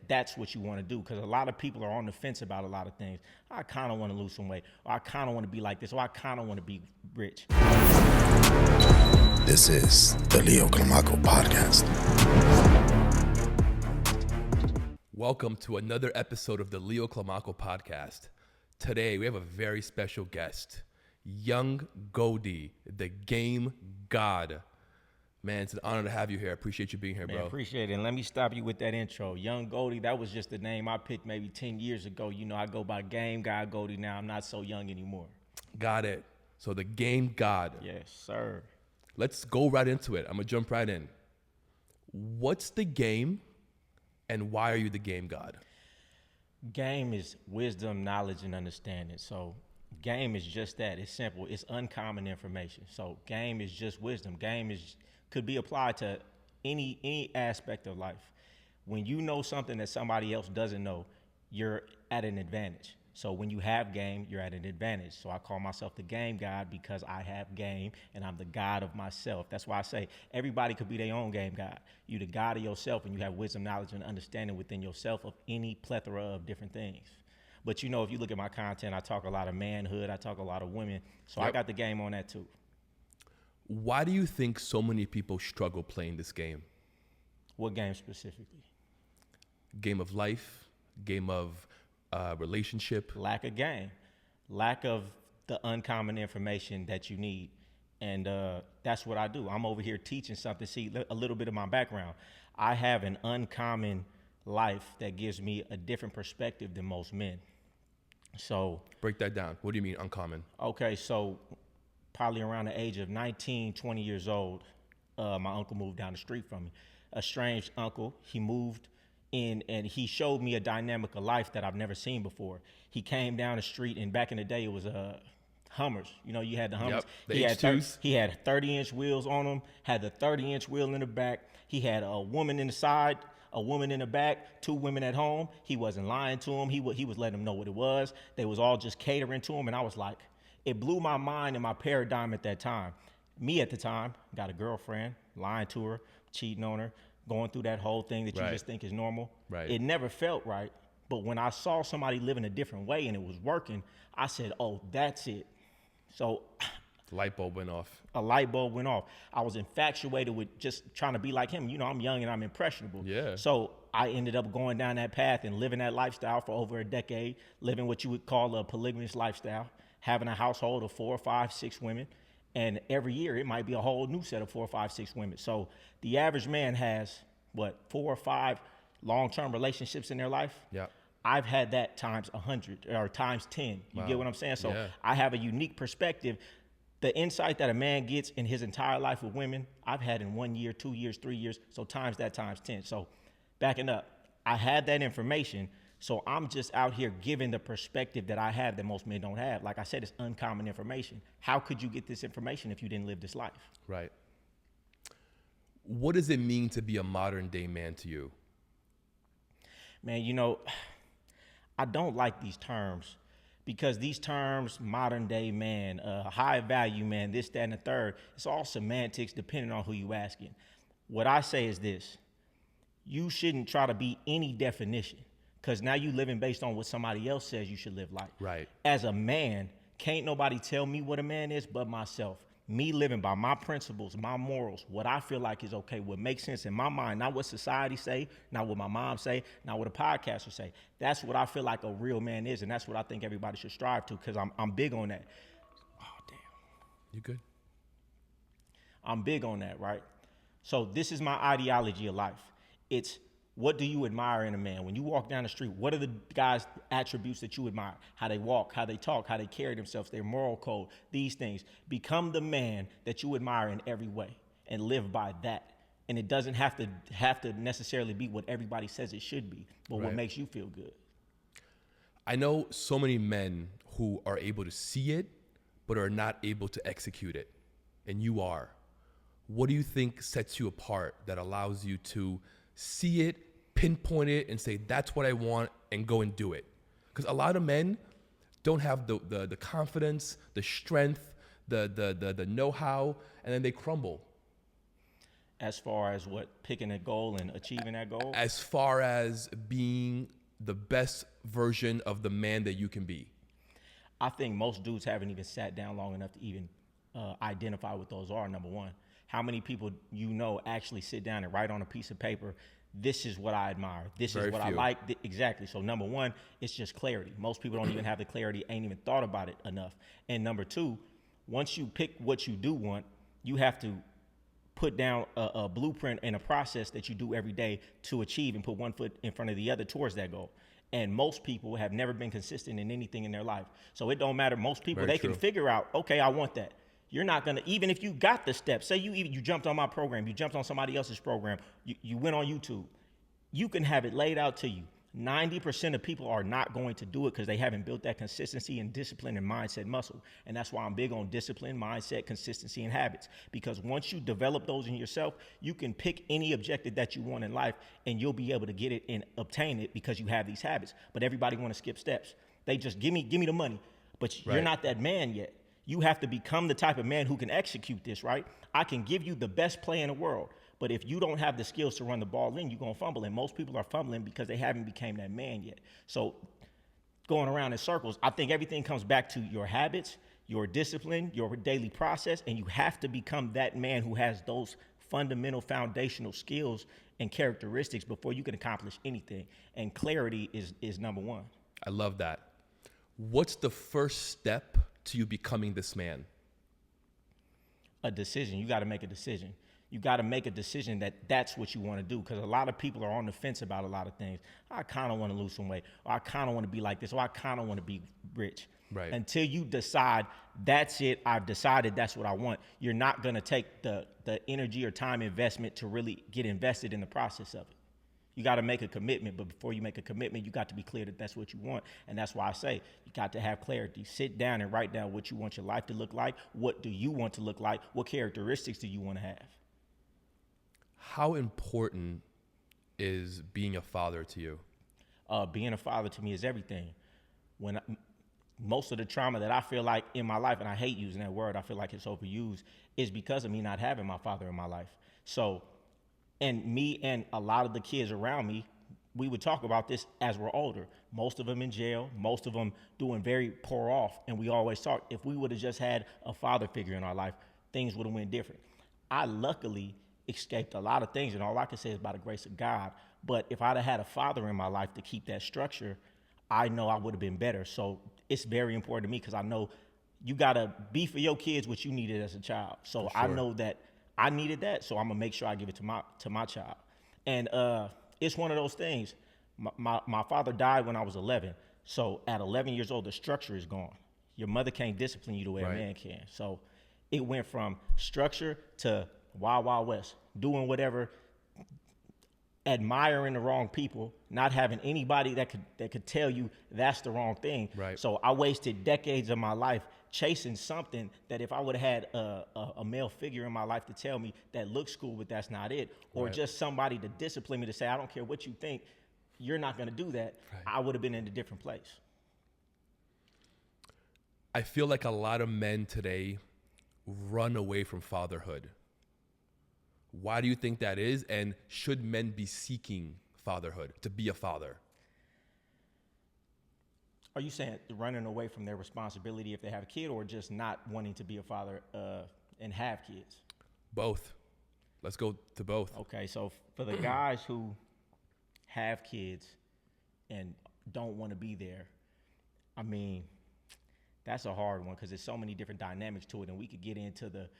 that's what you want to do, because a lot of people are on the fence about a lot of things. I kind of want to lose some weight, or I kind of want to be like this, or I kind of want to be rich. This is the Leo Clamaco Podcast. Welcome to another episode of the Leo Clamaco Podcast. Today, we have a very special guest, Young Goldie, the Game God. Man, it's an honor to have you here. I appreciate you being here, bro. Man, appreciate it. And let me stop you with that intro. Young Goldie, that was just the name I picked maybe 10 years ago. You know, I go by Game God Goldie now. I'm not so young anymore. Got it. So the Game God. Yes, sir. Let's go right into it. I'm going to jump right in. What's the game and why are you the Game God? Game is wisdom, knowledge, and understanding. So game is just that. It's simple. It's uncommon information. So game is just wisdom. Game could be applied to any aspect of life. When you know something that somebody else doesn't know, you're at an advantage. So when you have game, you're at an advantage. So I call myself the Game God because I have game and I'm the God of myself. That's why I say everybody could be their own game God. You're the God of yourself and you have wisdom, knowledge, and understanding within yourself of any plethora of different things. But you know, if you look at my content, I talk a lot of manhood, I talk a lot of women. So I got the game on that too. Why do you think so many people struggle playing this game? What game specifically? Game of life, game of relationship. Lack of game, lack of the uncommon information that you need. And that's what I do. I'm over here teaching something. See, a little bit of my background. I have an uncommon life that gives me a different perspective than most men. So break that down. What do you mean uncommon? Okay, so probably around the age of 19, 20 years old, my uncle moved down the street from me. A strange uncle. He moved in and he showed me a dynamic of life that I've never seen before. He came down the street, and back in the day it was Hummers. You know, you had the Hummers. Yep, the H2s. He had 30-inch wheels on them, had the 30-inch wheel in the back. He had a woman in the side, a woman in the back, two women at home. He wasn't lying to them. He was letting them know what it was. They was all just catering to him, and I was like, it blew my mind and my paradigm at that time. Me at the time, got a girlfriend, lying to her, cheating on her, going through that whole thing that you just think is normal. Right. It never felt right. But when I saw somebody living a different way and it was working, I said, oh, that's it. So Light bulb went off. a light bulb went off. I was infatuated with just trying to be like him. You know, I'm young and I'm impressionable. Yeah. So I ended up going down that path and living that lifestyle for over a decade, living what you would call a polygamous lifestyle, having a household of 4, 5, 6 women. And every year it might be a whole new set of 4, 5, 6 women. So the average man has, 4 or 5 long-term relationships in their life? Yeah. I've had that times 100 or times 10. You get what I'm saying? So I have a unique perspective. The insight that a man gets in his entire life with women, I've had in 1 year, 2 years, 3 years. So times that times 10. So backing up, I had that information. So I'm just out here giving the perspective that I have that most men don't have. Like I said, it's uncommon information. How could you get this information if you didn't live this life? Right. What does it mean to be a modern day man to you? Man, you know, I don't like these terms because these terms, modern day man, high value man, this, that, and the third, it's all semantics depending on who you asking. What I say is this: you shouldn't try to be any definition, because now you living based on what somebody else says you should live like. Right. As a man, can't nobody tell me what a man is but myself. Me living by my principles, my morals, what I feel like is okay, what makes sense in my mind, not what society say, not what my mom say, not what a podcaster say. That's what I feel like a real man is, and that's what I think everybody should strive to, because I'm big on that. Oh, damn. You good? I'm big on that, right? So this is my ideology of life. It's, what do you admire in a man? When you walk down the street, what are the guys' attributes that you admire? How they walk, how they talk, how they carry themselves, their moral code, these things. Become the man that you admire in every way and live by that. And it doesn't have to necessarily be what everybody says it should be, but what makes you feel good. I know so many men who are able to see it, but are not able to execute it. And you are. What do you think sets you apart that allows you to see it, pinpoint it, and say, that's what I want, and go and do it? Because a lot of men don't have the confidence, the strength, the know-how, and then they crumble. As far as what, picking a goal and achieving that goal? As far as being the best version of the man that you can be. I think most dudes haven't even sat down long enough to even identify what those are, number one. How many people actually sit down and write on a piece of paper, this is what I admire, this Very is what few. I like, exactly. So number one, it's just clarity. Most people don't even have the clarity, ain't even thought about it enough. And number two, once you pick what you do want, you have to put down a blueprint and a process that you do every day to achieve and put one foot in front of the other towards that goal. And most people have never been consistent in anything in their life. So it don't matter. Most people, Very they true. can figure out, okay, I want that. You're not going to, even if you got the steps, say you jumped on my program, you jumped on somebody else's program, you went on YouTube, you can have it laid out to you. 90% of people are not going to do it because they haven't built that consistency and discipline and mindset muscle. And that's why I'm big on discipline, mindset, consistency, and habits. Because once you develop those in yourself, you can pick any objective that you want in life and you'll be able to get it and obtain it because you have these habits. But everybody want to skip steps. They just give me the money, but you're not that man yet. You have to become the type of man who can execute this, right? I can give you the best play in the world, but if you don't have the skills to run the ball in, you're going to fumble. And most people are fumbling because they haven't become that man yet. So going around in circles, I think everything comes back to your habits, your discipline, your daily process, and you have to become that man who has those fundamental foundational skills and characteristics before you can accomplish anything. And clarity is number one. I love that. What's the first step to you becoming this man? A decision. You got to make a decision. You got to make a decision that that's what you want to do, because a lot of people are on the fence about a lot of things. I kind of want to lose some weight, or I kind of want to be like this, or I kind of want to be rich. Right. Until you decide that's it, I've decided that's what I want, you're not going to take the energy or time investment to really get invested in the process of it. You got to make a commitment, but before you make a commitment, you got to be clear that that's what you want. And that's why I say you got to have clarity. Sit down and write down what you want your life to look like. What do you want to look like? What characteristics do you want to have? How important is being a father to you? Being a father to me is everything. Most of the trauma that I feel like in my life, and I hate using that word, I feel like it's overused, is because of me not having my father in my life. So, and me and a lot of the kids around me, we would talk about this as we're older. Most of them in jail, most of them doing very poor off. And we always talk, if we would have just had a father figure in our life, things would have went different. I luckily escaped a lot of things, and all I can say is by the grace of God. But if I'd have had a father in my life to keep that structure, I know I would have been better. So it's very important to me, because I know you got to be for your kids what you needed as a child. So Sure. I know that I needed that, so I'm gonna make sure I give it to my child. And it's one of those things. My father died when I was 11. So at 11 years old, the structure is gone. Your mother can't discipline you the way a man can. So it went from structure to Wild Wild West, doing whatever, admiring the wrong people, not having anybody that could tell you that's the wrong thing. Right. So I wasted decades of my life chasing something that if I would have had a male figure in my life to tell me that looks cool, but that's not it, or just somebody to discipline me to say, I don't care what you think, you're not going to do that, I would have been in a different place. I feel like a lot of men today run away from fatherhood. Why do you think that is? And should men be seeking fatherhood, to be a father? Are you saying running away from their responsibility if they have a kid, or just not wanting to be a father and have kids? Both. Let's go to both. Okay, so for the guys who have kids and don't want to be there, I mean, that's a hard one, because there's so many different dynamics to it, and we could get into the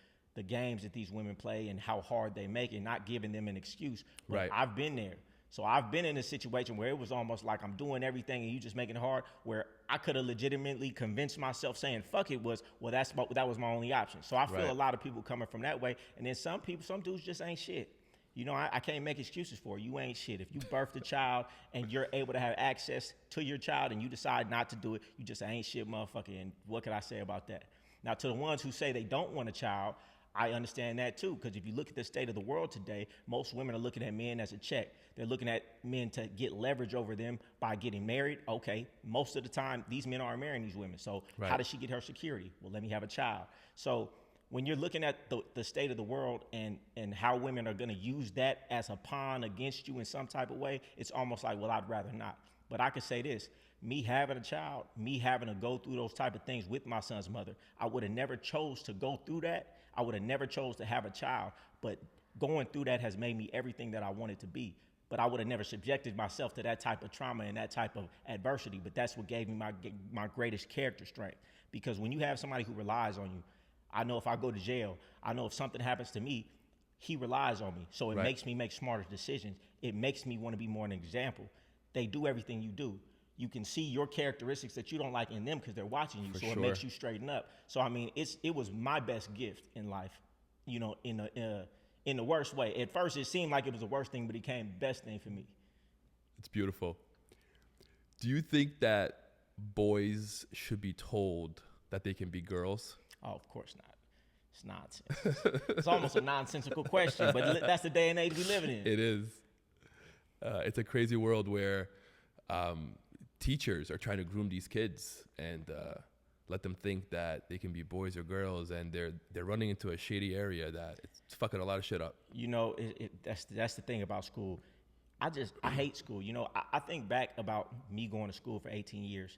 games that these women play and how hard they make it, not giving them an excuse. But Right. I've been there. So I've been in a situation where it was almost like I'm doing everything and you just making it hard, where I could have legitimately convinced myself saying, fuck it, that was my only option. So I feel a lot of people coming from that way. And then some dudes just ain't shit. You know, I can't make excuses for you. You ain't shit. If you birthed a child and you're able to have access to your child and you decide not to do it, you just ain't shit, motherfucker. And what can I say about that? Now, to the ones who say they don't want a child, I understand that too, because if you look at the state of the world today, most women are looking at men as a check. They're looking at men to get leverage over them by getting married. Okay, most of the time, these men aren't marrying these women. So how does she get her security? Well, let me have a child. So when you're looking at the state of the world and how women are going to use that as a pawn against you in some type of way, it's almost like, well, I'd rather not. But I can say this, me having a child, me having to go through those type of things with my son's mother, I would have never chose to go through that. I would have never chose to have a child, but going through that has made me everything that I wanted to be. But I would have never subjected myself to that type of trauma and that type of adversity. But that's what gave me my greatest character strength. Because when you have somebody who relies on you, I know if I go to jail, I know if something happens to me, he relies on me. So it makes me make smarter decisions. It makes me want to be more an example. They do everything you do. You can see your characteristics that you don't like in them because they're watching you. So it makes you straighten up. So I mean, it was my best gift in life, you know, in the worst way. At first, it seemed like it was the worst thing, but it became the best thing for me. It's beautiful. Do you think that boys should be told that they can be girls? Oh, of course not. It's nonsense. It's almost a nonsensical question, but that's the day and age we living in. It is. It's a crazy world where teachers are trying to groom these kids and let them think that they can be boys or girls, and they're running into a shady area that it's fucking a lot of shit up. You know, that's the thing about school. I hate school. You know, I think back about me going to school for 18 years,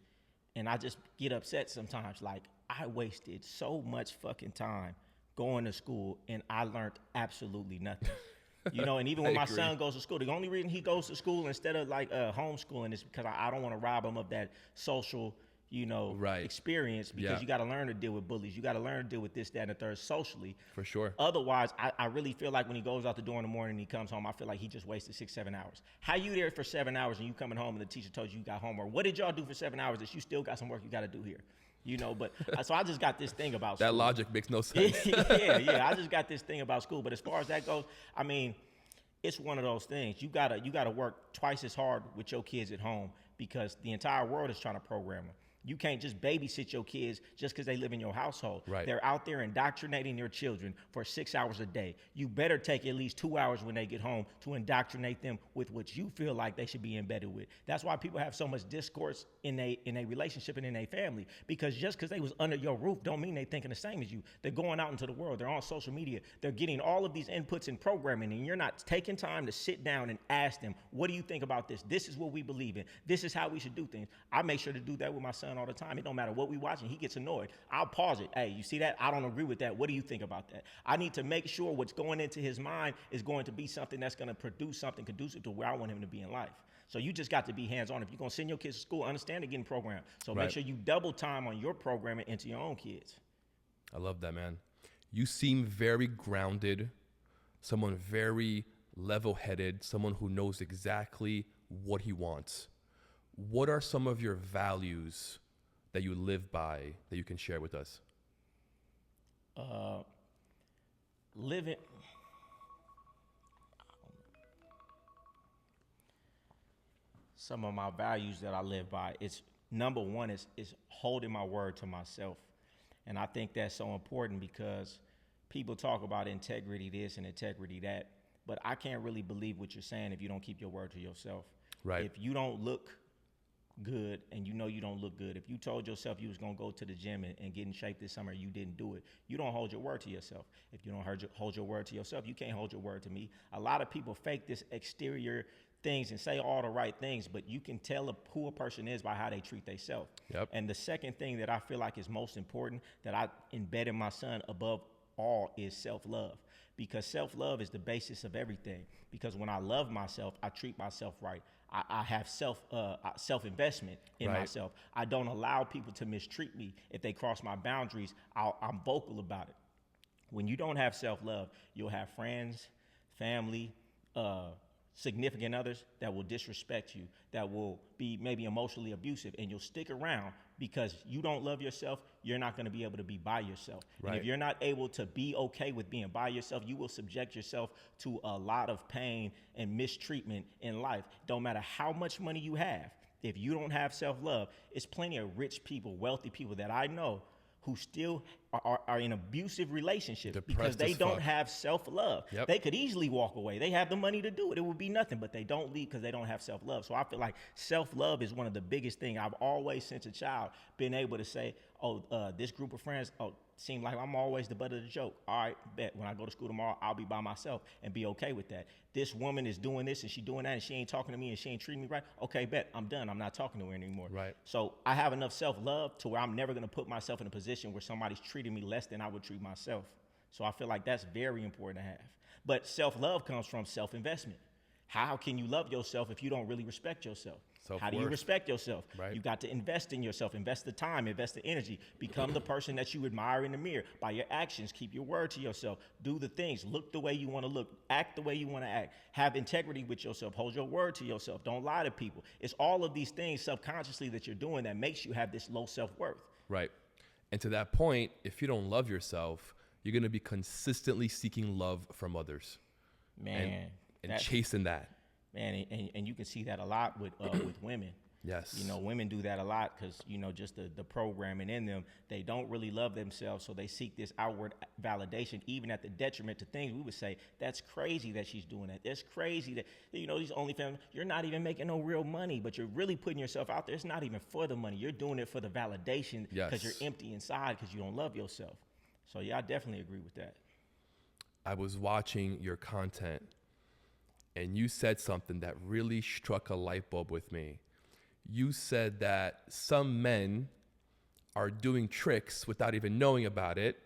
and I just get upset sometimes. Like, I wasted so much fucking time going to school, and I learned absolutely nothing. You know, and even when my son goes to school, the only reason he goes to school instead of like homeschooling is because I don't want to rob him of that social, you know, experience, because you got to learn to deal with bullies. You got to learn to deal with this, that, and the third socially. For sure. Otherwise, I really feel like when he goes out the door in the morning and he comes home, I feel like he just wasted 6-7 hours. How you there for 7 hours and you coming home and the teacher told you got homework? What did y'all do for 7 hours that you still got some work you got to do here? You know, but so I just got this thing about school. That logic makes no sense. yeah. I just got this thing about school. But as far as that goes, I mean, it's one of those things. You gotta work twice as hard with your kids at home because the entire world is trying to program them. You can't just babysit your kids just because they live in your household. Right. They're out there indoctrinating your children for 6 hours a day. You better take at least 2 hours when they get home to indoctrinate them with what you feel like they should be embedded with. That's why people have so much discourse in a relationship and in a family, because just because they was under your roof don't mean they thinking the same as you. They're going out into the world. They're on social media. They're getting all of these inputs and programming, and you're not taking time to sit down and ask them, what do you think about this? This is what we believe in. This is how we should do things. I make sure to do that with my son all the time. It don't matter what we watching. He gets annoyed. I'll pause it. Hey, you see that? I don't agree with that. What do you think about that? I need to make sure what's going into his mind is going to be something that's going to produce something conducive to where I want him to be in life. So you just got to be hands-on. If you're going to send your kids to school, understand they're getting programmed. So make sure you double time on your programming into your own kids. I love that, man. You seem very grounded, someone very level-headed, someone who knows exactly what he wants. What are some of your values that you live by that you can share with us? Living. Some of my values that I live by, it's number one is holding my word to myself. And I think that's so important because people talk about integrity this and integrity that, but I can't really believe what you're saying if you don't keep your word to yourself. Right. If you don't look good and you know you don't look good, if you told yourself you was going to go to the gym and get in shape this summer, you didn't do it, you don't hold your word to yourself. If you don't hold your word to yourself, you can't hold your word to me. A lot of people fake this exterior things and say all the right things, but you can tell who a person is by how they treat themselves. Yep. And the second thing that I feel like is most important that I embed in my son above all is self-love, because self-love is the basis of everything. Because when I love myself, I treat myself right. I have self-investment in myself. I don't allow people to mistreat me. If they cross my boundaries, I'm vocal about it. When you don't have self-love, you'll have friends, family, significant others that will disrespect you, that will be maybe emotionally abusive, and you'll stick around because you don't love yourself. You're not going to be able to be by yourself. Right. And if you're not able to be okay with being by yourself, you will subject yourself to a lot of pain and mistreatment in life. Don't matter how much money you have. If you don't have self-love, it's plenty of rich people, wealthy people that I know who still are in abusive relationships because they don't have self-love. Yep. They could easily walk away. They have the money to do it. It would be nothing, but they don't leave because they don't have self-love. So I feel like self-love is one of the biggest things. I've always, since a child, been able to say, this group of friends, seem like I'm always the butt of the joke. All right, bet when I go to school tomorrow, I'll be by myself and be okay with that. This woman is doing this and she doing that and she ain't talking to me and she ain't treating me right. Okay, bet I'm done. I'm not talking to her anymore. Right. So I have enough self-love to where I'm never gonna put myself in a position where somebody's treating me less than I would treat myself. So I feel like that's very important to have. But self-love comes from self-investment. How can you love yourself if you don't really respect yourself? How do you respect yourself? Right. You got to invest in yourself, invest the time, invest the energy, become the person that you admire in the mirror by your actions. Keep your word to yourself. Do the things. Look the way you want to look. Act the way you want to act. Have integrity with yourself. Hold your word to yourself. Don't lie to people. It's all of these things subconsciously that you're doing that makes you have this low self-worth. Right. And to that point, if you don't love yourself, you're going to be consistently seeking love from others. Man. And chasing that. Man, and you can see that a lot with women. Yes. You know, women do that a lot because, you know, just the programming in them, they don't really love themselves. So they seek this outward validation, even at the detriment to things. We would say, that's crazy that she's doing that. That's crazy that, you know, these OnlyFans, you're not even making no real money, but you're really putting yourself out there. It's not even for the money. You're doing it for the validation because you're empty inside because you don't love yourself. So, yeah, I definitely agree with that. I was watching your content and you said something that really struck a light bulb with me. You said that some men are doing tricks without even knowing about it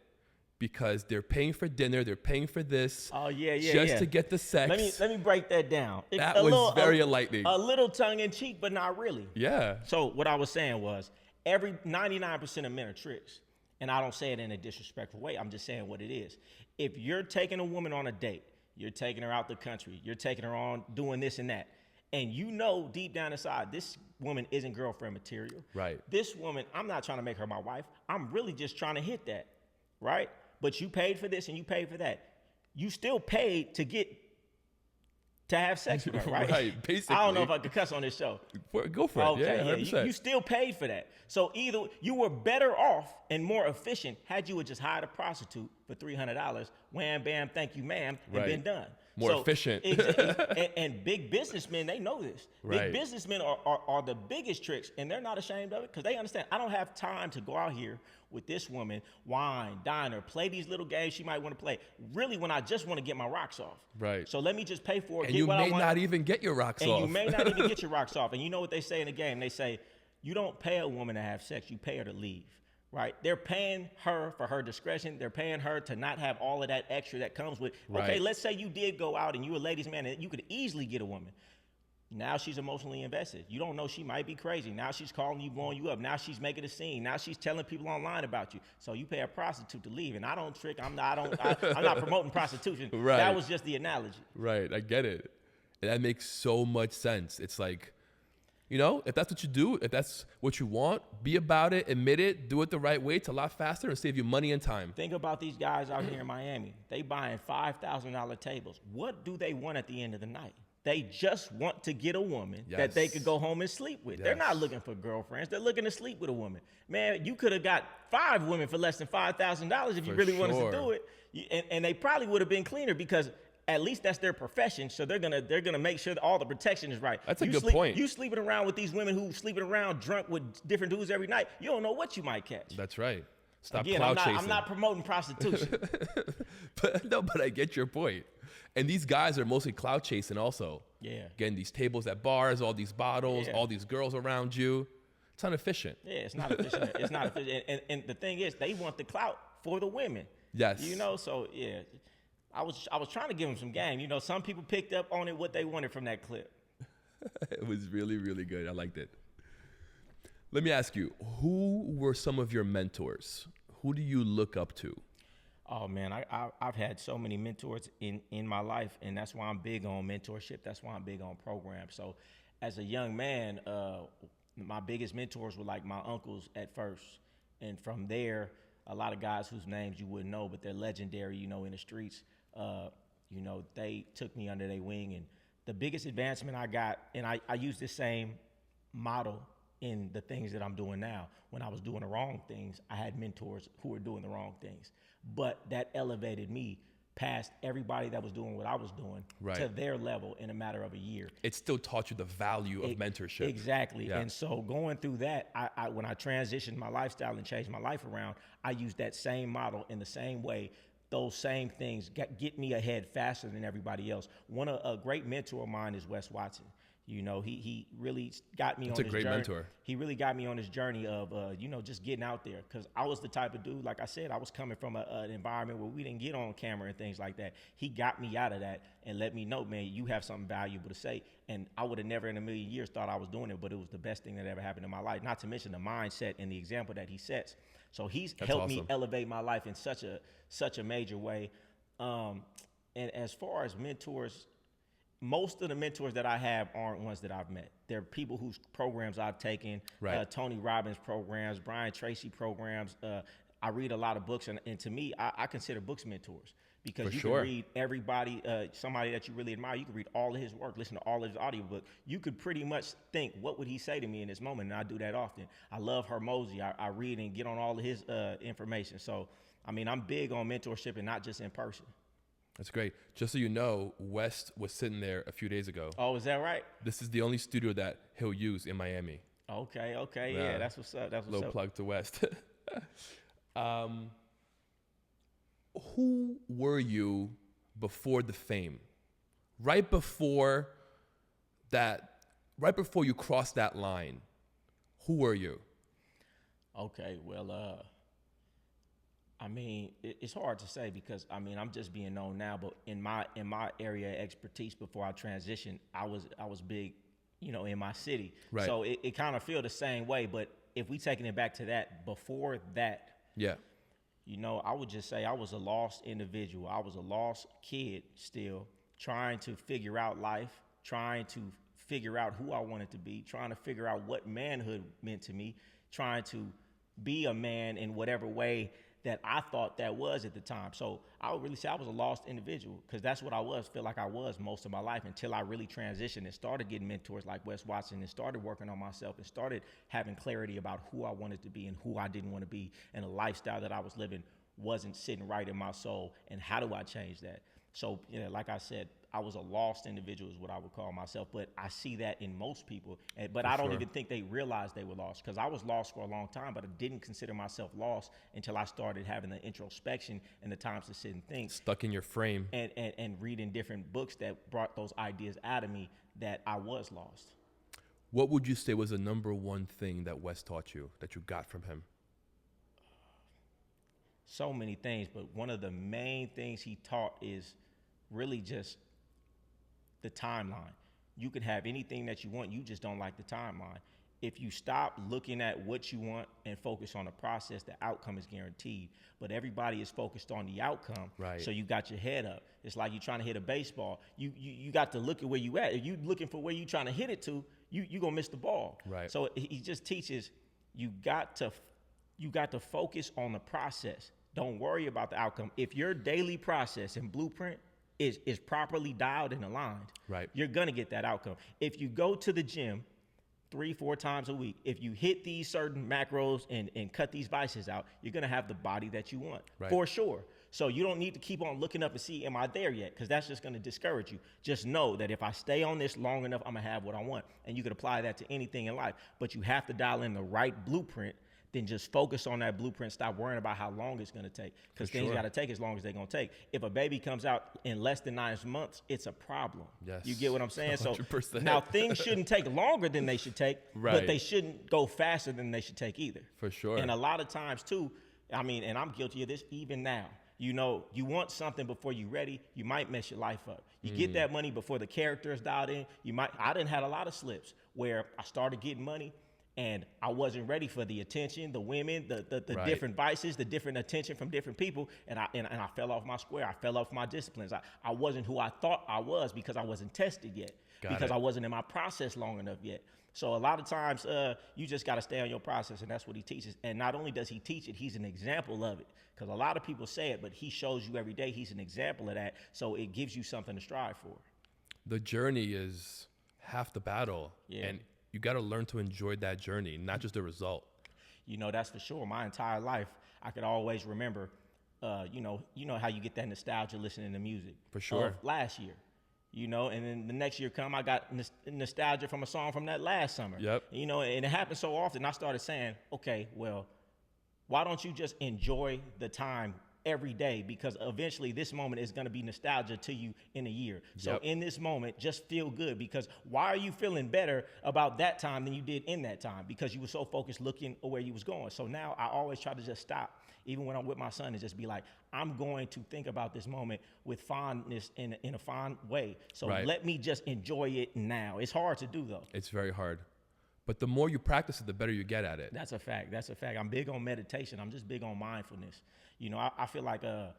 because they're paying for dinner, they're paying for this, just to get the sex. Let me break that down. That was very enlightening. A little tongue in cheek, but not really. Yeah. So what I was saying was, 99% of men are tricks, and I don't say it in a disrespectful way. I'm just saying what it is. If you're taking a woman on a date, you're taking her out the country, you're taking her on doing this and that, and you know deep down inside this woman isn't girlfriend material. Right. This woman, I'm not trying to make her my wife. I'm really just trying to hit that, right? But you paid for this and you paid for that. You still paid to have sex with her, right? Right, basically. I don't know if I could cuss on this show. Go for it. Okay, yeah. You still paid for that. So either you were better off and more efficient had you would just hired a prostitute for $300, wham, bam, thank you, ma'am, and been done. More efficient. and big businessmen, they know this. Big businessmen are the biggest tricks, and they're not ashamed of it because they understand, I don't have time to go out here with this woman, wine, dine her, play these little games she might want to play. Really, when I just want to get my rocks off. Right. So let me just pay for it, and get you what I may want. not even get your rocks off. And you may not even get your rocks off. And you know what they say in the game? They say, you don't pay a woman to have sex, you pay her to leave. Right? They're paying her for her discretion. They're paying her to not have all of that extra that comes with, okay, let's say you did go out and you a ladies' man and you could easily get a woman. Now she's emotionally invested. You don't know, she might be crazy. Now she's calling you, blowing you up. Now she's making a scene. Now she's telling people online about you. So you pay a prostitute to leave. And I don't trick. I'm not promoting prostitution. Right. That was just the analogy. Right. I get it. And that makes so much sense. It's like, you know, if that's what you do, if that's what you want, be about it, admit it, do it the right way. It's a lot faster and save you money and time. Think about these guys out here in Miami. They buying $5,000 tables. What do they want at the end of the night? They just want to get a woman that they could go home and sleep with. They're not looking for girlfriends. They're looking to sleep with a woman. Man, you could have got 5 women for less than $5,000 if you really wanted to do it. And they probably would have been cleaner because at least that's their profession. So they're gonna make sure that all the protection is right. That's a good point. You sleeping around with these women who sleeping around drunk with different dudes every night. You don't know what you might catch. That's right. Stop Again, cloud chasing. I'm not promoting prostitution. but I get your point. And these guys are mostly cloud chasing also. Yeah. Getting these tables at bars, all these bottles, all these girls around you. It's inefficient. Yeah, it's not efficient. It's not efficient. And the thing is, they want the clout for the women. Yes. You know, so yeah. I was trying to give them some game. You know, some people picked up on it what they wanted from that clip. It was really, really good. I liked it. Let me ask you, who were some of your mentors? Who do you look up to? Oh, man, I've had so many mentors in my life, and that's why I'm big on mentorship. That's why I'm big on programs. So as a young man, my biggest mentors were like my uncles at first. And from there, a lot of guys whose names you wouldn't know, but they're legendary, you know, in the streets. You know, they took me under their wing. And the biggest advancement I got, and I use this same model in the things that I'm doing now. When I was doing the wrong things, I had mentors who were doing the wrong things. But that elevated me past everybody that was doing what I was doing Right. to their level in a matter of a year. It still taught you the value of mentorship. Exactly. Yeah. And so going through that, I when I transitioned my lifestyle and changed my life around, I used that same model in the same way. Those same things get me ahead faster than everybody else. A great mentor of mine is Wes Watson. You know, he really got me on this journey. That's a great mentor. He really got me on this journey of, just getting out there. Because I was the type of dude, like I said, I was coming from an environment where we didn't get on camera and things like that. He got me out of that and let me know, man, you have something valuable to say. And I would have never in a million years thought I was doing it, but it was the best thing that ever happened in my life. Not to mention the mindset and the example that he sets. So he's helped me elevate my life in such a major way. And as far as mentors, most of the mentors that I have aren't ones that I've met. They're people whose programs I've taken, right. Tony Robbins programs, Brian Tracy programs. I read a lot of books, and to me, I consider books mentors because can read everybody, somebody that you really admire. You can read all of his work, listen to all of his audiobook. You could pretty much think, what would he say to me in this moment? And I do that often. I love Hermosi. I read and get on all of his information. So, I mean, I'm big on mentorship and not just in person. That's great. Just so you know, West was sitting there a few days ago. Oh, is that right? This is the only studio that he'll use in Miami. Okay, yeah, that's what's up. That's what's little up. Plug to West. Who were you before the fame? Right before you crossed that line, who were you? Okay, well, I mean, it's hard to say because I mean I'm just being known now, but in my area of expertise before I transitioned, I was big, in my city. Right. So it kind of feel the same way. But if we taking it back to that, before that, yeah, I would just say I was a lost individual. I was a lost kid still trying to figure out life, trying to figure out who I wanted to be, trying to figure out what manhood meant to me, trying to be a man in whatever way that I thought that was at the time. So I would really say I was a lost individual because that's what I feel like I was most of my life until I really transitioned and started getting mentors like Wes Watson and started working on myself and started having clarity about who I wanted to be and who I didn't want to be, and the lifestyle that I was living wasn't sitting right in my soul, and how do I change that? So, like I said, I was a lost individual is what I would call myself, but I see that in most people. But I don't even think they realized they were lost because I was lost for a long time, but I didn't consider myself lost until I started having the introspection and the times to sit and think. Stuck in your frame. And reading different books that brought those ideas out of me that I was lost. What would you say was the number one thing that Wes taught you that you got from him? So many things, but one of the main things he taught is really just the timeline. You can have anything that you want, you just don't like the timeline. If you stop looking at what you want and focus on the process, the outcome is guaranteed. But everybody is focused on the outcome, right. So you got your head up. It's like you're trying to hit a baseball. You got to look at where you at. If you looking for where you trying to hit it to, you gonna miss the ball. Right. So he just teaches you got to focus on the process. Don't worry about the outcome. If your daily process and blueprint is properly dialed and aligned, right, you're gonna get that outcome. If you go to the gym 3-4 times a week, if you hit these certain macros and cut these vices out, you're gonna have the body that you want, right, for sure. So you don't need to keep on looking up and see, am I there yet? Because that's just gonna discourage you. Just know that if I stay on this long enough, I'm gonna have what I want. And you could apply that to anything in life, but you have to dial in the right blueprint. Then just focus on that blueprint. Stop worrying about how long it's going to take, because things got to take as long as they're going to take. If a baby comes out in less than 9 months, it's a problem. Yes. You get what I'm saying? 100%. So now things shouldn't take longer than they should take, right, but they shouldn't go faster than they should take either. For sure. And a lot of times too, I mean, and I'm guilty of this even now. You want something before you're ready, you might mess your life up. You get that money before the character is dialed in. I done had a lot of slips where I started getting money and I wasn't ready for the attention, the women, the right, different vices, the different attention from different people, and I fell off my square. I fell off my disciplines. I wasn't who I thought I was because I wasn't tested yet, I wasn't in my process long enough yet. So a lot of times you just got to stay on your process, and that's what he teaches. And not only does he teach it, he's an example of it, because a lot of people say it, but he shows you every day. He's an example of that, so it gives you something to strive for. The journey is half the battle, and you got to learn to enjoy that journey, not just the result. That's for sure. My entire life, I could always remember you know how you get that nostalgia listening to music For sure. of last year, you know, and then the next year come, I got nostalgia from a song from that last summer. Yep. You know, and it happened so often. I started saying, okay, well, why don't you just enjoy the time every day? Because eventually this moment is going to be nostalgia to you in a year. So in this moment, just feel good, because why are you feeling better about that time than you did in that time? Because you were so focused looking where you was going. So now I always try to just stop, even when I'm with my son, and just be like, I'm going to think about this moment with fondness in a fond way. So let me just enjoy it now. It's hard to do though. It's very hard. But the more you practice it, the better you get at it. That's a fact. That's a fact. I'm big on meditation. I'm just big on mindfulness. You know, I feel like a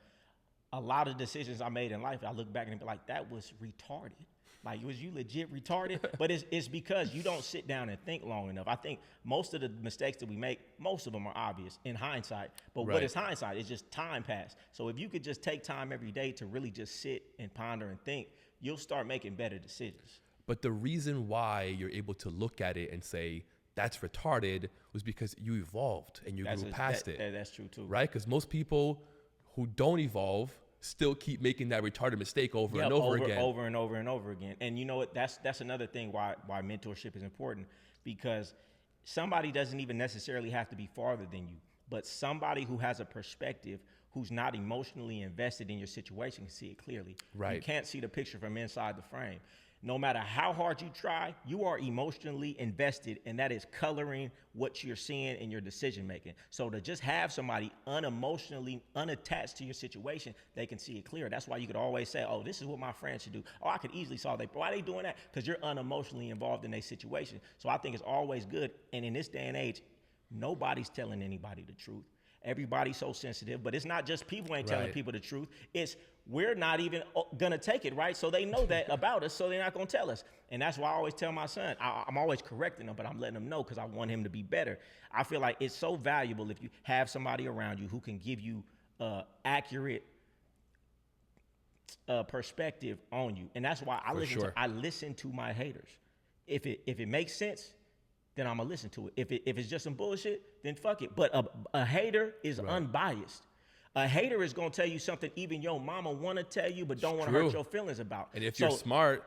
lot of decisions I made in life, I look back and be like, that was retarded. Like, was you legit retarded? But it's because you don't sit down and think long enough. I think most of the mistakes that we make, most of them are obvious in hindsight. But what is hindsight? It's just time passed. So if you could just take time every day to really just sit and ponder and think, you'll start making better decisions. But the reason why you're able to look at it and say, that's retarded, was because you evolved and you grew past it. That's true too. Right? Because most people who don't evolve still keep making that retarded mistake over and over again. Over and over and over again. And you know what? That's another thing why mentorship is important, because somebody doesn't even necessarily have to be farther than you, but somebody who has a perspective, who's not emotionally invested in your situation, can see it clearly. Right. You can't see the picture from inside the frame. No matter how hard you try, you are emotionally invested, and that is coloring what you're seeing in your decision making. So to just have somebody unemotionally unattached to your situation, they can see it clear. That's why you could always say, oh, this is what my friends should do. Oh, I could easily solve that. Why are they doing that? Because you're unemotionally involved in their situation. So I think it's always good. And in this day and age, nobody's telling anybody the truth. Everybody's so sensitive, but it's not just people ain't telling people the truth. It's we're not even gonna take it, right? So they know that about us, so they're not gonna tell us. And that's why I always tell my son, I'm always correcting him, but I'm letting him know because I want him to be better. I feel like it's so valuable if you have somebody around you who can give you accurate perspective on you. And that's why I listen to my haters. If it makes sense, then I'm gonna listen to it. If it's just some bullshit, then fuck it. But a hater is unbiased. A hater is gonna tell you something even your mama wanna tell you, but don't wanna hurt your feelings about. And if you're smart,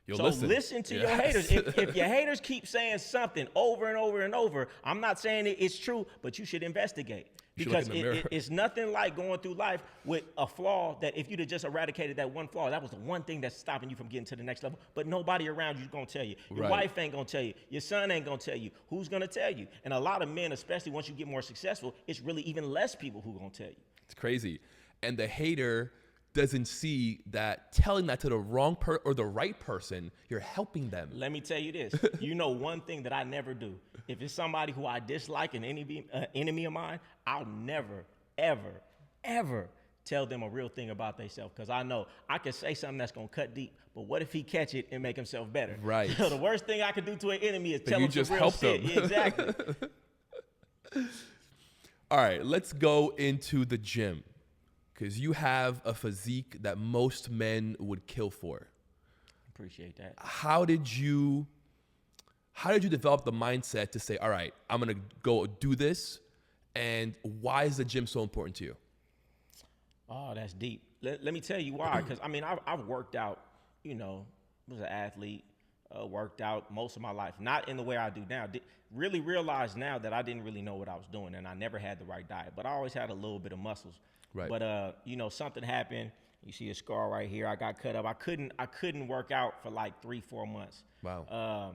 you'll listen. So listen to your haters. If your haters keep saying something over and over and over, I'm not saying it's true, but you should investigate. Because it's nothing like going through life with a flaw that if you'd have just eradicated that one flaw, that was the one thing that's stopping you from getting to the next level. But nobody around you is going to tell you. Your wife ain't going to tell you. Your son ain't going to tell you. Who's going to tell you? And a lot of men, especially once you get more successful, it's really even less people who going to tell you. It's crazy. And the hater doesn't see that telling that to the wrong or the right person, you're helping them. Let me tell you this. You know one thing that I never do. If it's somebody who I dislike, an enemy of mine, I'll never, ever, ever tell them a real thing about themselves, because I know I can say something that's going to cut deep, but what if he catch it and make himself better? Right. So the worst thing I could do to an enemy is tell him some real shit. Yeah, exactly. All right, let's go into the gym, because you have a physique that most men would kill for. Appreciate that. How did you develop the mindset to say, all right, I'm going to go do this? And why is the gym so important to you? Oh, that's deep. Let me tell you why. Because, I mean, I've worked out, you know, was an athlete, worked out most of my life. Not in the way I do now. Really realized now that I didn't really know what I was doing, and I never had the right diet. But I always had a little bit of muscles. Right. But, you know, something happened. You see a scar right here. I got cut up. I couldn't work out for like 3-4 months. Wow.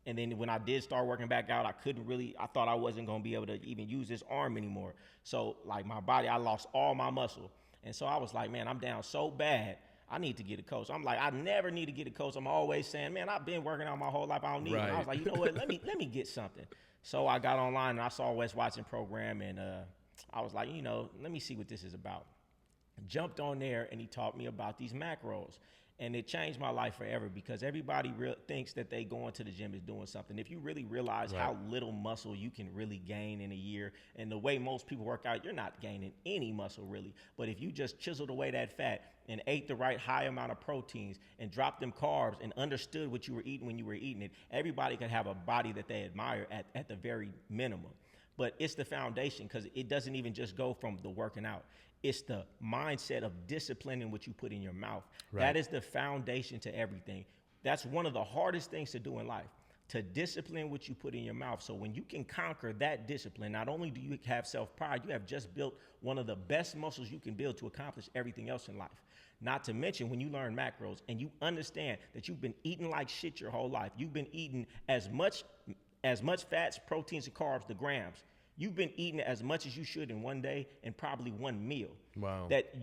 And then when I did start working back out, I thought I wasn't going to be able to even use this arm anymore. So like my body, I lost all my muscle. And so I was like, man, I'm down so bad. I need to get a coach. I'm like, I never need to get a coach. I'm always saying, man, I've been working out my whole life. I don't need it. I was like, you know what? Let me get something. So I got online and I saw Wes Watson program, and I was like, you know, let me see what this is about. Jumped on there and he taught me about these macros. And it changed my life forever, because everybody thinks that they going to the gym is doing something. If you really realize how little muscle you can really gain in a year, and the way most people work out, you're not gaining any muscle really. But if you just chiseled away that fat and ate the right high amount of proteins and dropped them carbs and understood what you were eating when you were eating it, everybody could have a body that they admire at the very minimum. But it's the foundation, because it doesn't even just go from the working out. It's the mindset of disciplining what you put in your mouth. Right. That is the foundation to everything. That's one of the hardest things to do in life, to discipline what you put in your mouth. So when you can conquer that discipline, not only do you have self-pride, you have just built one of the best muscles you can build to accomplish everything else in life. Not to mention when you learn macros and you understand that you've been eating like shit your whole life. You've been eating as much fats, proteins, and carbs, the grams. You've been eating as much as you should in one day and probably one meal. Wow. That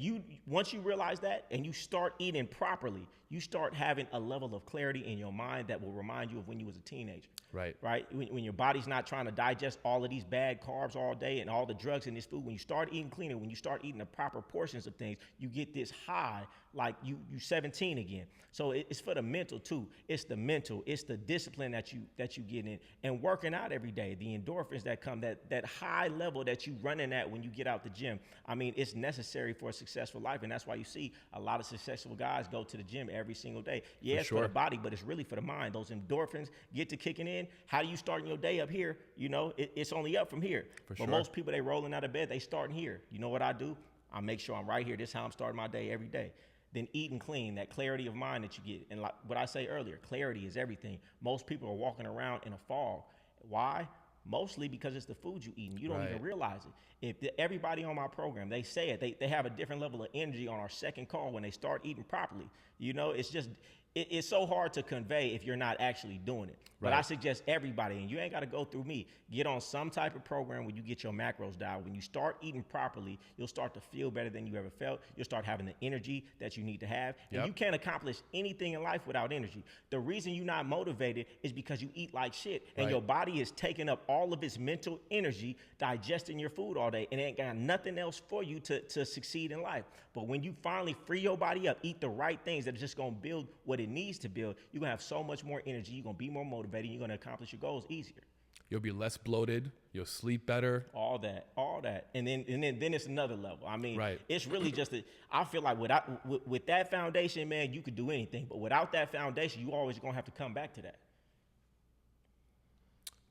once you realize that and you start eating properly, you start having a level of clarity in your mind that will remind you of when you was a teenager. Right. Right? When your body's not trying to digest all of these bad carbs all day and all the drugs in this food, when you start eating cleaner, when you start eating the proper portions of things, you get this high like you 17 again. So it's for the mental too. It's the mental, it's the discipline that you get in, and working out every day, the endorphins that come, that high level that you running at when you get out the gym. I mean, it's necessary for a successful life, and that's why you see a lot of successful guys go to the gym every single day. Yeah, it's for the body, but it's really for the mind. Those endorphins get to kicking in. How do you start your day up here? You know, it's only up from here. But most people, they rolling out of bed, they starting here. You know what I do? I make sure I'm right here. This is how I'm starting my day every day. Then eating clean, that clarity of mind that you get. And like what I say earlier, clarity is everything. Most people are walking around in a fog. Why? Mostly because it's the food you eat, and you don't even realize it. Everybody on my program, they say it. They have a different level of energy on our second call when they start eating properly. You know, it's just, it's so hard to convey if you're not actually doing it. But I suggest everybody, and you ain't got to go through me, get on some type of program where you get your macros dialed. When you start eating properly, you'll start to feel better than you ever felt. You'll start having the energy that you need to have. And you can't accomplish anything in life without energy. The reason you're not motivated is because you eat like shit, and your body is taking up all of its mental energy digesting your food all day, and it ain't got nothing else for you to succeed in life. But when you finally free your body up, eat the right things that are just going to build what it needs to build, you're going to have so much more energy. You're going to be more motivated. You're going to accomplish your goals easier. You'll be less bloated. You'll sleep better. All that. And then it's another level. I mean, it's really just I feel like with that foundation, man, you could do anything. But without that foundation, you always going to have to come back to that.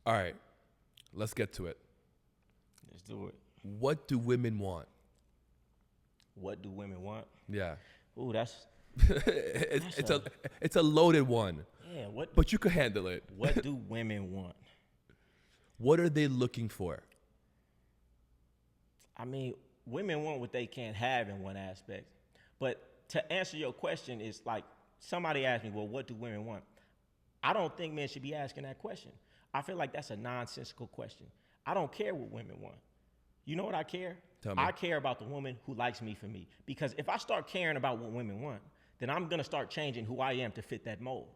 All right. Let's get to it. Let's do it. What do women want? What do women want? Yeah. Ooh, that's it's a loaded one. Yeah, but you could handle it. What do women want? What are they looking for? I mean, women want what they can't have in one aspect. But to answer your question is like, somebody asked me, well, what do women want? I don't think men should be asking that question. I feel like that's a nonsensical question. I don't care what women want. You know what I care? Tell me. I care about the woman who likes me for me. Because if I start caring about what women want, then I'm going to start changing who I am to fit that mold.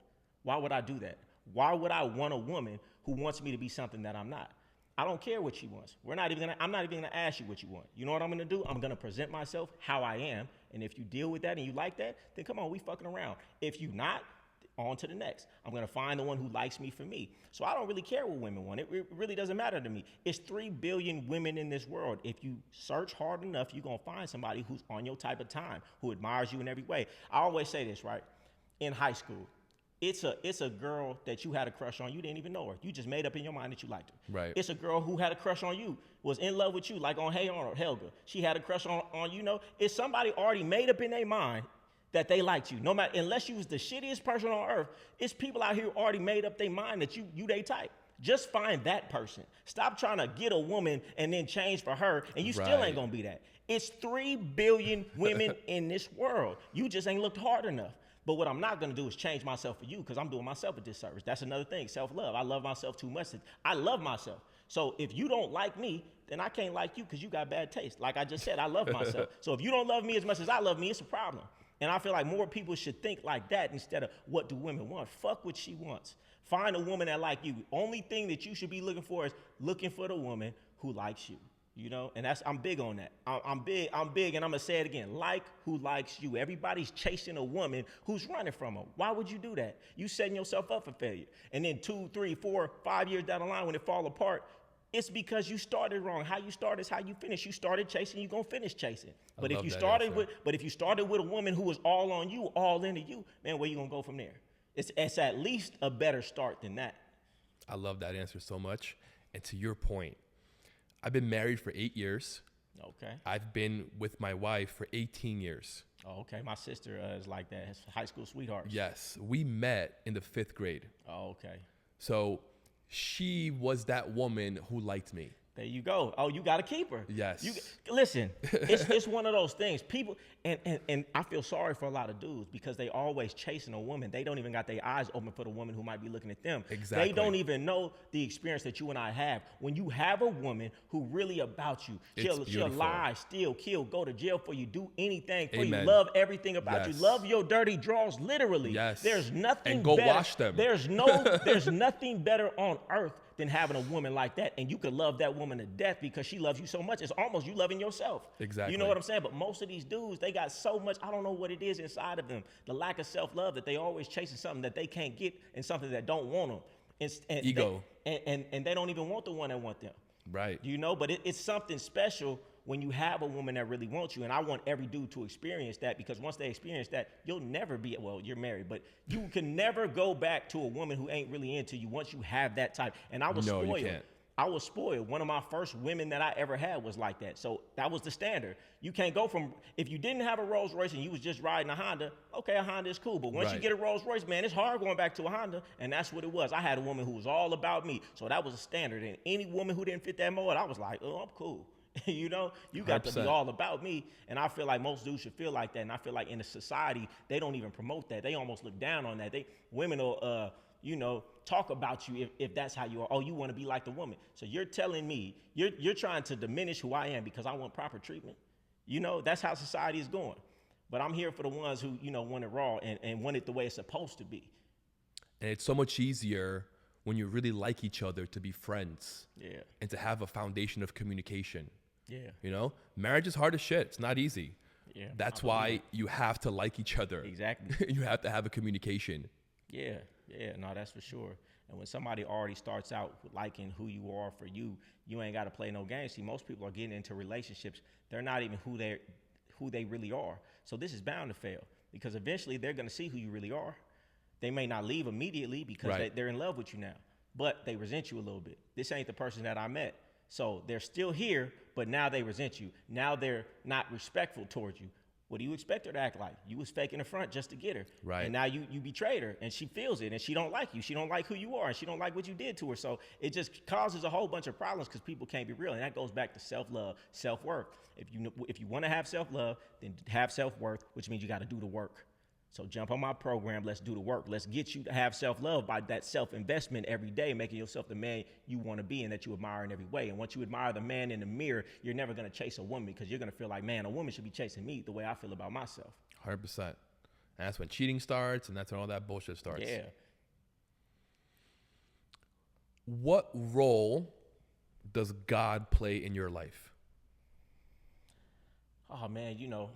Why would I do that? Why would I want a woman who wants me to be something that I'm not? I don't care what she wants. I'm not even going to ask you what you want. You know what I'm going to do? I'm going to present myself how I am. And if you deal with that and you like that, then come on, we fucking around. If you not, on to the next. I'm going to find the one who likes me for me. So I don't really care what women want. It really doesn't matter to me. It's 3 billion women in this world. If you search hard enough, you're going to find somebody who's on your type of time, who admires you in every way. I always say this, right? In high school, it's a girl that you had a crush on. You didn't even know her. You just made up in your mind that you liked her. Right. It's a girl who had a crush on you, was in love with you, like on Hey Arnold, Helga. She had a crush on you know. It's somebody already made up in their mind that they liked you. No matter, unless you was the shittiest person on earth, it's people out here who already made up their mind that you they type. Just find that person. Stop trying to get a woman and then change for her, and you still ain't gonna be that. It's 3 billion women in this world. You just ain't looked hard enough. But what I'm not gonna do is change myself for you, because I'm doing myself a disservice. That's another thing, self-love. I love myself too much. I love myself. So if you don't like me, then I can't like you because you got bad taste. Like I just said, I love myself. So if you don't love me as much as I love me, it's a problem. And I feel like more people should think like that instead of what do women want. Fuck what she wants. Find a woman that like you. Only thing that you should be looking for is looking for the woman who likes you. You know, and I'm big on that. I'm big, and I'm gonna say it again. Like who likes you. Everybody's chasing a woman who's running from them. Why would you do that? You setting yourself up for failure. And then 2, 3, 4, 5 years down the line when it fall apart, it's because you started wrong. How you start is how you finish. You started chasing, you're gonna finish chasing. But if you started with a woman who was all on you, all into you, man, where you gonna go from there? It's at least a better start than that. I love that answer so much. And to your point, I've been married for 8 years. Okay. I've been with my wife for 18 years. Oh, okay. My sister is like that. High school sweethearts. Yes. We met in the 5th grade. Oh, okay. So she was that woman who liked me. There you go. Oh, you got to keep her. Yes. Listen, it's one of those things. People, and I feel sorry for a lot of dudes because they always chasing a woman. They don't even got their eyes open for the woman who might be looking at them. Exactly. They don't even know the experience that you and I have. When you have a woman who really about you, she'll lie, steal, kill, go to jail for you, do anything for Amen. you, love everything about Yes. you, love your dirty draws, literally. Yes. There's nothing And go better. wash them. There's nothing better on earth than having a woman like that, and you could love that woman to death because she loves you so much. It's almost you loving yourself. Exactly. You know what I'm saying? But most of these dudes, they got so much, I don't know what it is inside of them, the lack of self-love, that they always chasing something that they can't get and something that don't want them. And Ego. And they don't even want the one that want them. Right. You know, but it's something special when you have a woman that really wants you. And I want every dude to experience that, because once they experience that, you'll never be, well, you're married, but you can never go back to a woman who ain't really into you once you have that type. And I was spoiled. You can't. I was spoiled. One of my first women that I ever had was like that. So that was the standard. You can't go from, if you didn't have a Rolls Royce and you was just riding a Honda, okay, a Honda is cool. But once you Right. get a Rolls Royce, man, it's hard going back to a Honda. And that's what it was. I had a woman who was all about me. So that was a standard. And any woman who didn't fit that mold, I was like, oh, I'm cool. You know, you got to be 100%. all about me. And I feel like most dudes should feel like that. And I feel like in a society, they don't even promote that. They almost look down on that. Women will, you know, talk about you if that's how you are. Oh, you want to be like the woman. So you're telling me, you're trying to diminish who I am because I want proper treatment. You know, that's how society is going. But I'm here for the ones who, you know, want it raw and want it the way it's supposed to be. And it's so much easier when you really like each other to be friends. Yeah. And to have a foundation of communication. Yeah. You know, marriage is hard as shit. It's not easy. Yeah. That's why you have to like each other. Exactly. You have to have a communication. Yeah, no, that's for sure. And when somebody already starts out liking who you are for you, you ain't got to play no games. See, most people are getting into relationships. They're not even who they really are. So this is bound to fail because eventually they're going to see who you really are. They may not leave immediately because Right. they're in love with you now, but they resent you a little bit. This ain't the person that I met. So they're still here, but now they resent you. Now they're not respectful towards you. What do you expect her to act like? You was faking the front just to get her. Right. And now you betrayed her and she feels it and she don't like you. She don't like who you are and she don't like what you did to her. So it just causes a whole bunch of problems because people can't be real. And that goes back to self-love, self-worth. If you want to have self-love, then have self-worth, which means you got to do the work. So jump on my program. Let's do the work. Let's get you to have self-love by that self-investment every day, making yourself the man you want to be and that you admire in every way. And once you admire the man in the mirror, you're never going to chase a woman because you're going to feel like, man, a woman should be chasing me the way I feel about myself. 100%. And that's when cheating starts and that's when all that bullshit starts. Yeah. What role does God play in your life? Oh, man, you know,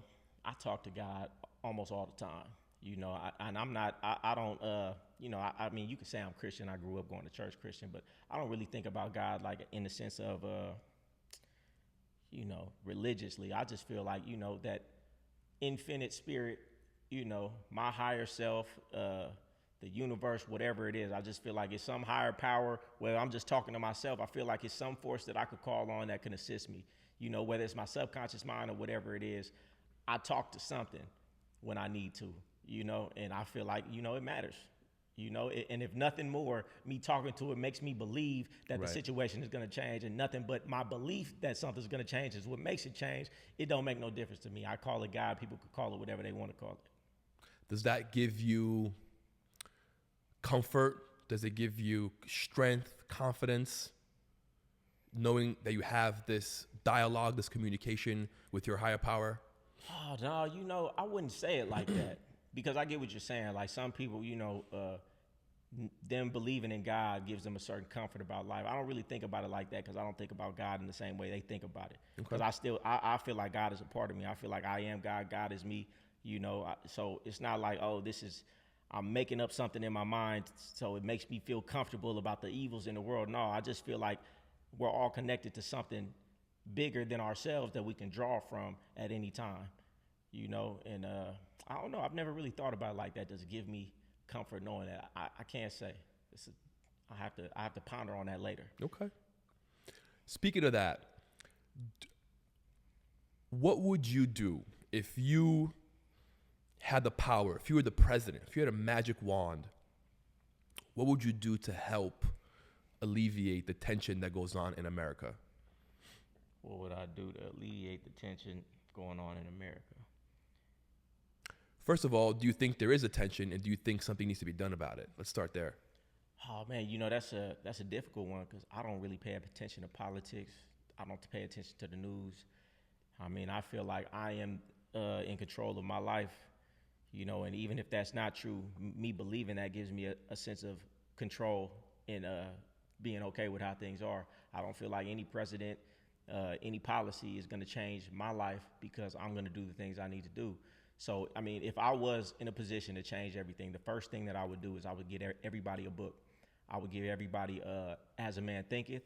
I talk to God almost all the time. You know, I don't, you know, I mean, you could say I'm Christian. I grew up going to church Christian, but I don't really think about God like in the sense of, you know, religiously. I just feel like, you know, that infinite spirit, you know, my higher self, the universe, whatever it is, I just feel like it's some higher power where I'm just talking to myself. I feel like it's some force that I could call on that can assist me, you know, whether it's my subconscious mind or whatever it is. I talk to something when I need to, you know, and I feel like, you know, it matters, you know, and if nothing more, me talking to it makes me believe that the Right. situation is going to change, and nothing but my belief that something's going to change is what makes it change. It don't make no difference to me. I call it God. People could call it whatever they want to call it. Does that give you comfort? Does it give you strength, confidence, knowing that you have this dialogue, this communication with your higher power? Oh, no, you know, I wouldn't say it like that because I get what you're saying. Like some people, you know, them believing in God gives them a certain comfort about life. I don't really think about it like that because I don't think about God in the same way they think about it. Because I feel like God is a part of me. I feel like I am God. God is me, you know. So it's not like, oh, I'm making up something in my mind so it makes me feel comfortable about the evils in the world. No, I just feel like we're all connected to something bigger than ourselves that we can draw from at any time, you know. And I don't know, I've never really thought about it like that. Does it give me comfort knowing that? I can't say. I have to ponder on that later. Okay. Speaking of that, What would you do if you had the power, if you were the president, if you had a magic wand? What would you do to help alleviate the tension that goes on in America? What would I do to alleviate the tension going on in America? First of all, do you think there is a tension, and do you think something needs to be done about it? Let's start there. Oh man, you know that's a difficult one because I don't really pay attention to politics. I don't pay attention to the news. I mean, I feel like I am in control of my life, you know, and even if that's not true, me believing that gives me a sense of control and being okay with how things are. I don't feel like any president, any policy is going to change my life because I'm going to do the things I need to do. So, I mean, if I was in a position to change everything, the first thing that I would do is I would give everybody a book. I would give everybody As a Man Thinketh,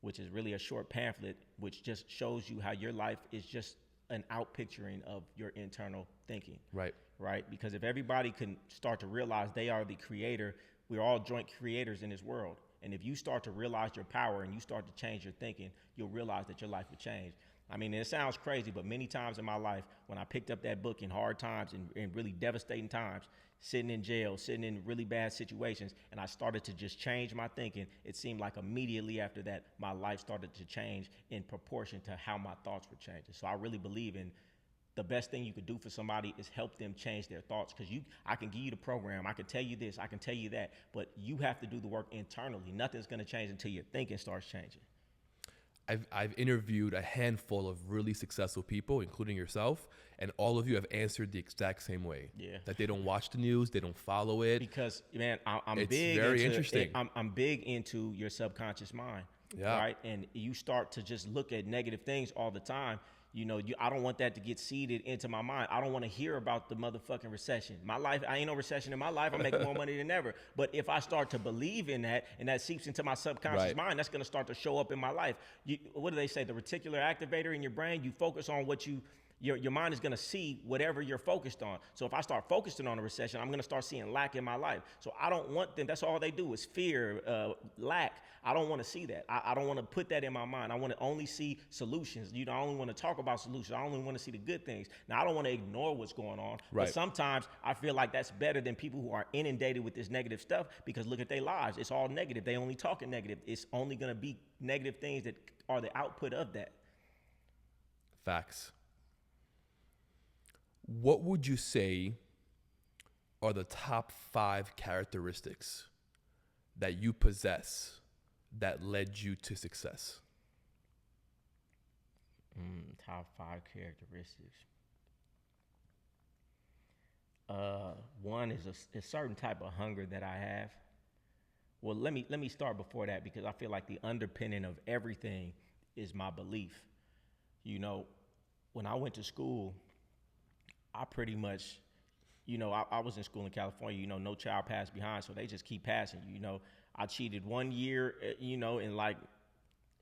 which is really a short pamphlet, which just shows you how your life is just an outpicturing of your internal thinking. Right. Right? Because if everybody can start to realize they are the creator, we're all joint creators in this world. And if you start to realize your power and you start to change your thinking, you'll realize that your life will change. I mean, it sounds crazy, but many times in my life, when I picked up that book in hard times and really devastating times, sitting in jail, sitting in really bad situations, and I started to just change my thinking, it seemed like immediately after that, my life started to change in proportion to how my thoughts were changing. So I really believe in the best thing you could do for somebody is help them change their thoughts. Because I can give you the program, I can tell you this, I can tell you that, but you have to do the work internally. Nothing's going to change until your thinking starts changing. I've interviewed a handful of really successful people, including yourself, and all of you have answered the exact same way. Yeah. That they don't watch the news, they don't follow it. Because, man, I'm it's big very into, interesting. I'm big into your subconscious mind. Yeah. Right? And you start to just look at negative things all the time. You know, I don't want that to get seeded into my mind. I don't want to hear about the motherfucking recession. My life, I ain't no recession in my life. I'm making more money than ever. But if I start to believe in that and that seeps into my subconscious mind, that's going to start to show up in my life. What do they say? The reticular activator in your brain, you focus on what your mind is going to see whatever you're focused on. So if I start focusing on a recession, I'm going to start seeing lack in my life. So I don't want them. That's all they do is fear, lack. I don't want to see that. I don't want to put that in my mind. I want to only see solutions. You know, I only want to talk about solutions. I only want to see the good things. Now, I don't want to ignore what's going on. Right. But sometimes I feel like that's better than people who are inundated with this negative stuff because look at their lives. It's all negative. They only talking negative. It's only going to be negative things that are the output of that. Facts. What would you say are the top 5 characteristics that you possess that led you to success? Top 5 characteristics. One is a certain type of hunger that I have. Well, let me start before that because I feel like the underpinning of everything is my belief. You know, when I went to school, I pretty much, you know, I was in school in California, you know, no child passed behind, so they just keep passing you, you know. I cheated 1 year, you know, in like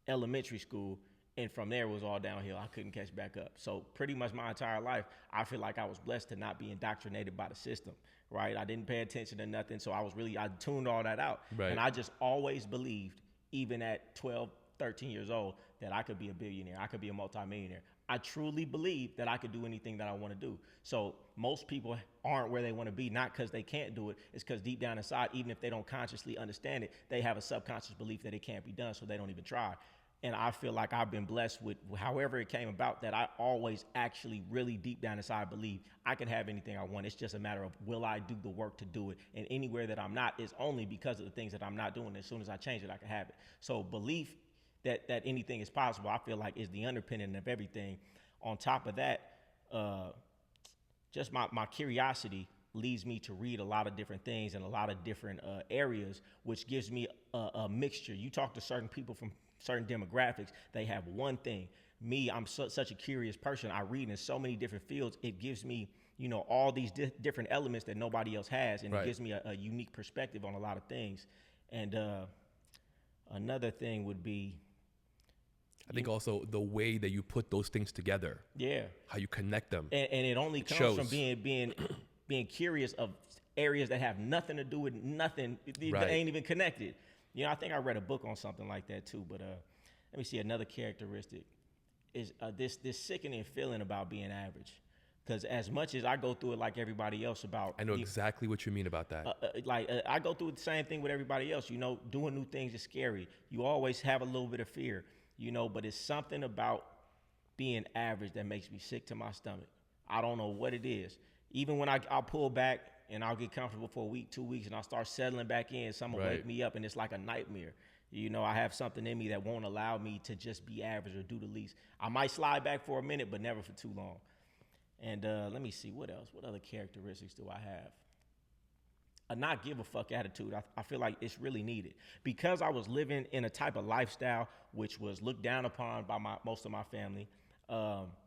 elementary school, and from there it was all downhill. I couldn't catch back up. So pretty much my entire life, I feel like I was blessed to not be indoctrinated by the system, right? I didn't pay attention to nothing, so I tuned all that out. Right. And I just always believed, even at 12, 13 years old, that I could be a billionaire, I could be a multimillionaire. I truly believe that I could do anything that I want to do. So most people aren't where they want to be, not because they can't do it. It's because deep down inside, even if they don't consciously understand it, they have a subconscious belief that it can't be done, so they don't even try. And I feel like I've been blessed with however it came about that I always actually really deep down inside believe I can have anything I want. It's just a matter of will I do the work to do it? And anywhere that I'm not is only because of the things that I'm not doing. As soon as I change it, I can have it. So belief that anything is possible, I feel like is the underpinning of everything. On top of that, just my curiosity leads me to read a lot of different things in a lot of different areas, which gives me a mixture. You talk to certain people from certain demographics, they have one thing. Me, I'm such a curious person. I read in so many different fields. It gives me, you know, all these different elements that nobody else has, and it gives me a unique perspective on a lot of things. And another thing would be, I think also the way that you put those things together. Yeah. How you connect them. And it only comes from being curious of areas that have nothing to do with nothing. That ain't even connected. You know, I think I read a book on something like that too. But let me see, another characteristic is this sickening feeling about being average. Because as much as I go through it like everybody else about... I know exactly what you mean about that. I go through the same thing with everybody else. You know, doing new things is scary. You always have a little bit of fear, you know, but it's something about being average that makes me sick to my stomach. I don't know what it is. Even when I'll pull back and I'll get comfortable for a week, 2 weeks, and I'll start settling back in, someone will wake me up and it's like a nightmare. You know, I have something in me that won't allow me to just be average or do the least. I might slide back for a minute, but never for too long. And let me see, what else? What other characteristics do I have? A not give a fuck attitude. I feel like it's really needed. Because I was living in a type of lifestyle which was looked down upon by most of my family,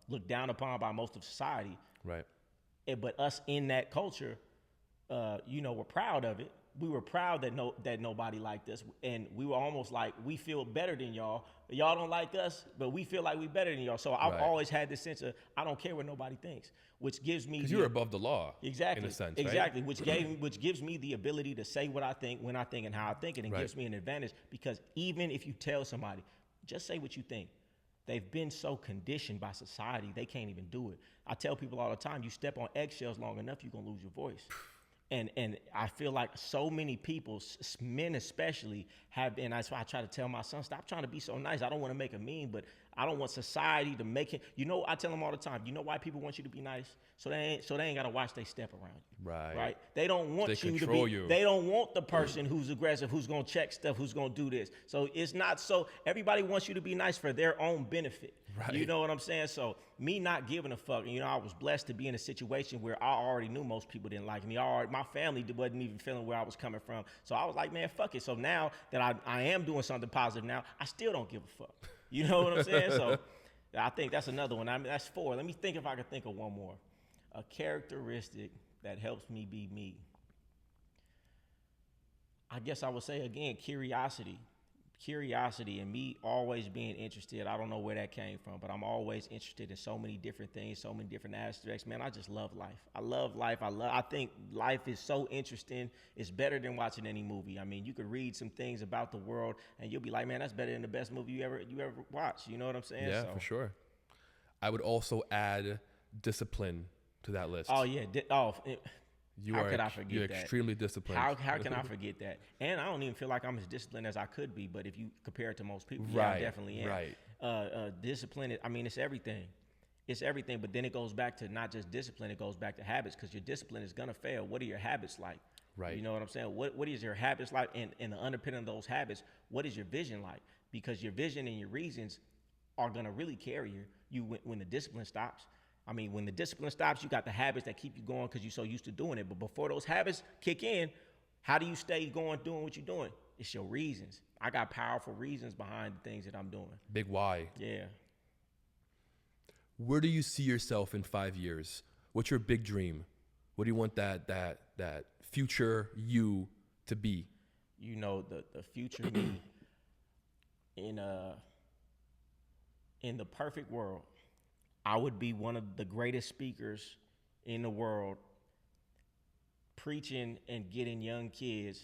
looked down upon by most of society. Right. But us in that culture, you know, we're proud of it. We were proud that nobody liked us, and we were almost like, we feel better than y'all. Y'all don't like us, but we feel like we better than y'all. So I've always had this sense of, I don't care what nobody thinks, which gives me... Because you're above the law, exactly, in a sense, exactly, right? which gives me the ability to say what I think, when I think, and how I think it, and gives me an advantage, because even if you tell somebody, just say what you think, they've been so conditioned by society, they can't even do it. I tell people all the time, you step on eggshells long enough, you're going to lose your voice. And I feel like so many people, men especially, have been. That's why I try to tell my son, stop trying to be so nice. I don't want to make a mean, but I don't want society to make it. You know, I tell them all the time, you know why people want you to be nice? So they ain't got to watch they step around you. Right. They don't want you to be. They don't want the person who's aggressive, who's going to check stuff, who's going to do this. So it's not so. Everybody wants you to be nice for their own benefit. Right. You know what I'm saying? So me not giving a fuck, you know, I was blessed to be in a situation where I already knew most people didn't like me. My family wasn't even feeling where I was coming from. So I was like, man, fuck it. So now that I am doing something positive now, I still don't give a fuck. You know what I'm saying? So I think that's another one. I mean, that's 4. Let me think if I can think of one more. A characteristic that helps me be me. I guess I would say, again, curiosity. Curiosity and me always being interested. I don't know where that came from, but I'm always interested in so many different things, so many different aspects. Man, I just love life. I love life. I think life is so interesting. It's better than watching any movie. I mean, you could read some things about the world and you'll be like, man, that's better than the best movie you ever watched. You know what I'm saying? Yeah, for sure. I would also add discipline to that list. Oh yeah. How could I forget you're that? extremely disciplined. How can I forget that? And I don't even feel like I'm as disciplined as I could be, but if you compare it to most people, yeah, I definitely am. Right. Discipline, it's everything. It's everything, but then it goes back to not just discipline, it goes back to habits, because your discipline is going to fail. What are your habits like? Right. You know what I'm saying? What is your habits like? And the underpinning of those habits, what is your vision like? Because your vision and your reasons are going to really carry you when the discipline stops. I mean, when the discipline stops, you got the habits that keep you going because you're so used to doing it. But before those habits kick in, how do you stay going, doing what you're doing? It's your reasons. I got powerful reasons behind the things that I'm doing. Big why. Yeah. Where do you see yourself in 5 years? What's your big dream? What do you want that future you to be? You know, the future me in the perfect world, I would be one of the greatest speakers in the world, preaching and getting young kids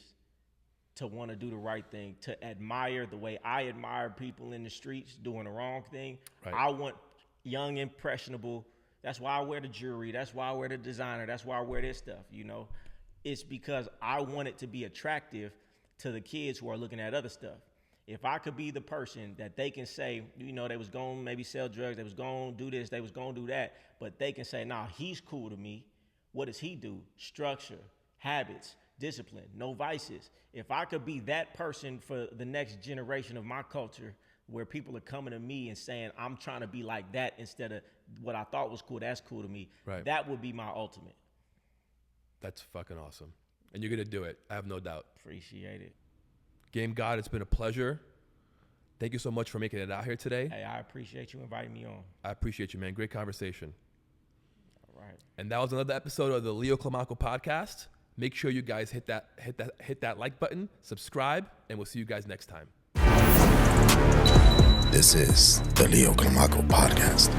to want to do the right thing, to admire the way I admire people in the streets doing the wrong thing. Right. I want young, impressionable. That's why I wear the jewelry. That's why I wear the designer. That's why I wear this stuff, you know. It's because I want it to be attractive to the kids who are looking at other stuff. If I could be the person that they can say, you know, they was going to maybe sell drugs, they was going to do this, they was going to do that, but they can say, nah, he's cool to me. What does he do? Structure, habits, discipline, no vices. If I could be that person for the next generation of my culture, where people are coming to me and saying, I'm trying to be like that instead of what I thought was cool, that's cool to me. Right. That would be my ultimate. That's fucking awesome. And you're going to do it. I have no doubt. Appreciate it. Game God, it's been a pleasure. Thank you so much for making it out here today. Hey, I appreciate you inviting me on. I appreciate you, man. Great conversation. All right. And that was another episode of the Leo Climaco podcast. Make sure you guys hit that like button, subscribe, and we'll see you guys next time. This is the Leo Climaco podcast.